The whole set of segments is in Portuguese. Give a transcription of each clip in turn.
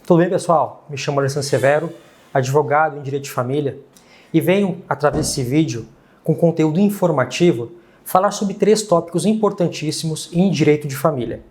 Tudo bem, pessoal? Me chamo Alessandro Severo, advogado em Direito de Família, e venho, através desse vídeo, com conteúdo informativo, falar sobre 3 tópicos importantíssimos em Direito de Família.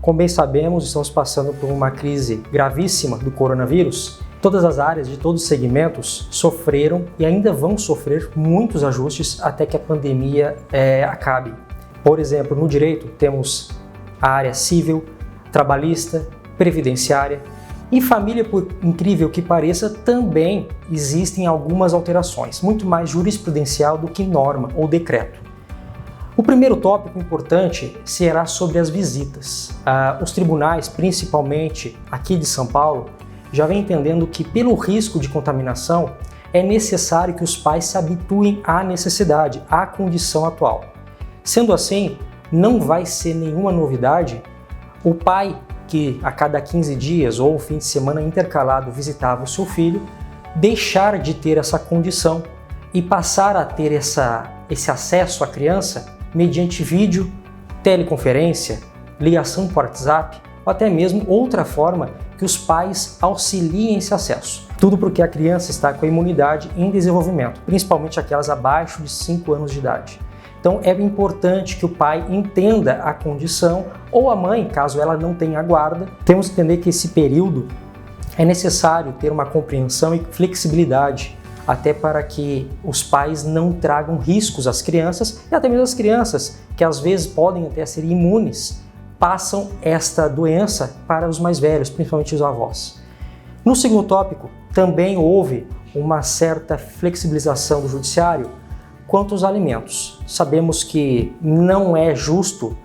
Como bem sabemos, estamos passando por uma crise gravíssima do coronavírus. Todas as áreas de todos os segmentos sofreram e ainda vão sofrer muitos ajustes até que a pandemia acabe. Por exemplo, no direito temos a área civil, trabalhista, previdenciária. Em família, por incrível que pareça, também existem algumas alterações, muito mais jurisprudencial do que norma ou decreto. O primeiro tópico importante será sobre as visitas. Os tribunais, principalmente aqui de São Paulo, já vem entendendo que pelo risco de contaminação é necessário que os pais se habituem à necessidade, à condição atual. Sendo assim, não vai ser nenhuma novidade o pai que a cada 15 dias ou fim de semana intercalado visitava o seu filho deixar de ter essa condição e passar a ter esse acesso à criança mediante vídeo, teleconferência, ligação por WhatsApp ou até mesmo outra forma que os pais auxiliem esse acesso. Tudo porque a criança está com a imunidade em desenvolvimento, principalmente aquelas abaixo de 5 anos de idade. Então é importante que o pai entenda a condição ou a mãe, caso ela não tenha guarda. Temos que entender que esse período é necessário ter uma compreensão e flexibilidade até para que os pais não tragam riscos às crianças e até mesmo as crianças, que às vezes podem até ser imunes, passam esta doença para os mais velhos, principalmente os avós. No segundo tópico, também houve uma certa flexibilização do judiciário quanto aos alimentos. Sabemos que não é justo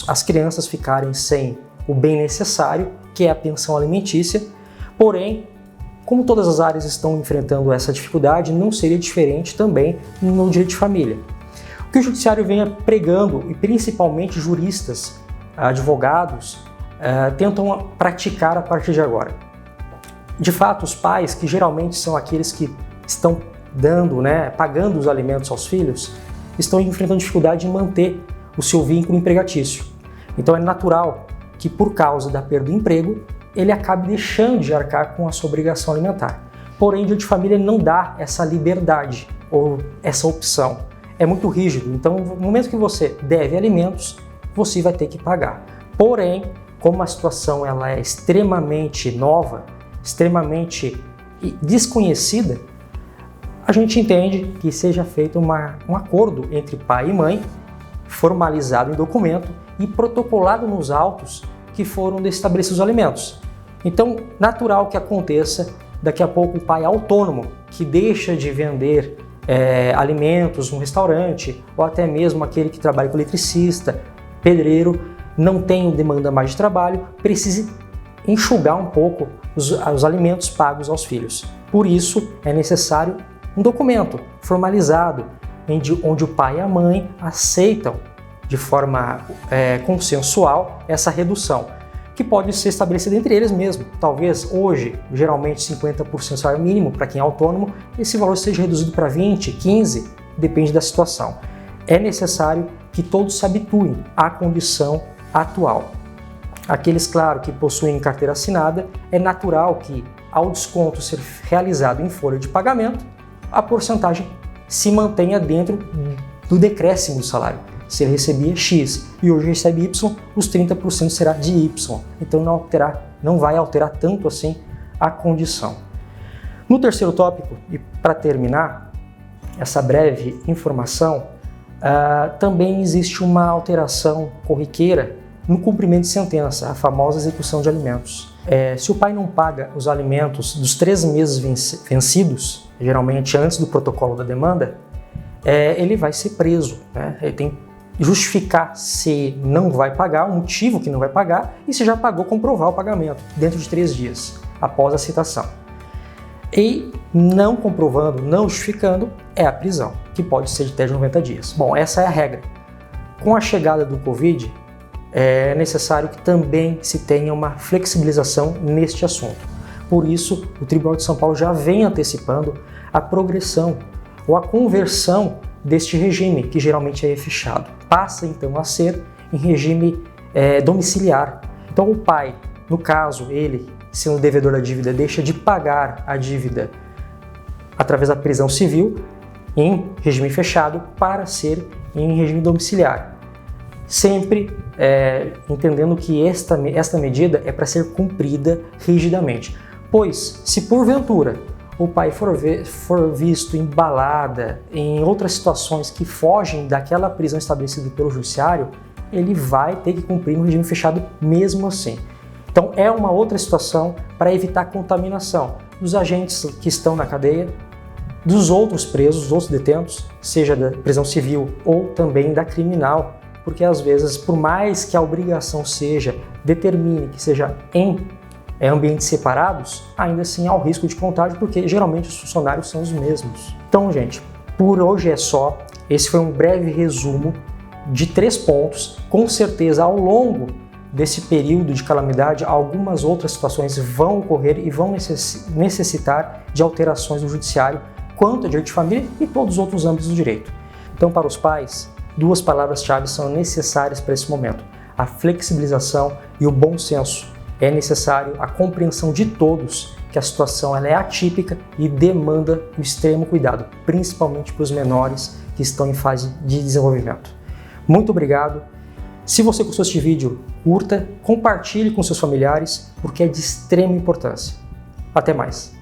as crianças ficarem sem o bem necessário, que é a pensão alimentícia, porém, como todas as áreas estão enfrentando essa dificuldade, não seria diferente também no direito de família. O que o judiciário vem pregando, e principalmente juristas, advogados, tentam praticar a partir de agora. De fato, os pais, que geralmente são aqueles que estão pagando os alimentos aos filhos, estão enfrentando dificuldade em manter o seu vínculo empregatício. Então é natural que, por causa da perda do emprego, ele acabe deixando de arcar com a sua obrigação alimentar. Porém, o direito de família não dá essa liberdade ou essa opção. É muito rígido, então no momento que você deve alimentos, você vai ter que pagar. Porém, como a situação ela é extremamente nova, extremamente desconhecida, a gente entende que seja feito um acordo entre pai e mãe, formalizado em documento e protocolado nos autos que foram estabelecidos os alimentos. Então, natural que aconteça daqui a pouco o pai autônomo que deixa de vender alimentos no restaurante ou até mesmo aquele que trabalha com eletricista, pedreiro, não tem demanda mais de trabalho, precise enxugar um pouco os alimentos pagos aos filhos. Por isso, é necessário um documento formalizado onde o pai e a mãe aceitam de forma consensual essa redução, que pode ser estabelecida entre eles mesmo. Talvez hoje, geralmente 50% salário mínimo para quem é autônomo, esse valor seja reduzido para 20%, 15%, depende da situação. É necessário que todos se habituem à condição atual. Aqueles, claro, que possuem carteira assinada, é natural que, ao desconto ser realizado em folha de pagamento, a porcentagem se mantenha dentro do decréscimo do salário. Se ele recebia X e hoje recebe Y, os 30% será de Y. Então não vai alterar tanto assim a condição. No terceiro tópico, e para terminar essa breve informação, também existe uma alteração corriqueira no cumprimento de sentença, a famosa execução de alimentos. Se o pai não paga os alimentos dos 3 meses vencidos, geralmente antes do protocolo da demanda, ele vai ser preso, né? Ele tem que justificar se não vai pagar, o motivo que não vai pagar, e se já pagou, comprovar o pagamento dentro de 3 dias após a citação. E não comprovando, não justificando, é a prisão, que pode ser de até 90 dias. Bom, essa é a regra. Com a chegada do Covid, é necessário que também se tenha uma flexibilização neste assunto. Por isso, o Tribunal de São Paulo já vem antecipando a progressão ou a conversão deste regime, que geralmente é fechado. Passa então a ser em regime domiciliar. Então o pai, no caso, ele, sendo devedor da dívida, deixa de pagar a dívida através da prisão civil em regime fechado para ser em regime domiciliar. Sempre entendendo que esta medida é para ser cumprida rigidamente. Pois, se porventura o pai for visto em balada, em outras situações que fogem daquela prisão estabelecida pelo judiciário, ele vai ter que cumprir no regime fechado mesmo assim. Então é uma outra situação para evitar contaminação dos agentes que estão na cadeia, dos outros presos, dos outros detentos, seja da prisão civil ou também da criminal, porque às vezes, por mais que a obrigação determine que seja em ambientes separados, ainda assim há o risco de contágio, porque geralmente os funcionários são os mesmos. Então, gente, por hoje é só. Esse foi um breve resumo de 3 pontos. Com certeza, ao longo desse período de calamidade, algumas outras situações vão ocorrer e vão necessitar de alterações no judiciário quanto a direito de família e todos os outros âmbitos do direito. Então, para os pais, 2 palavras-chave são necessárias para esse momento: a flexibilização e o bom senso. É necessário a compreensão de todos que a situação ela é atípica e demanda o extremo cuidado, principalmente para os menores que estão em fase de desenvolvimento. Muito obrigado. Se você gostou deste vídeo, curta, compartilhe com seus familiares, porque é de extrema importância. Até mais!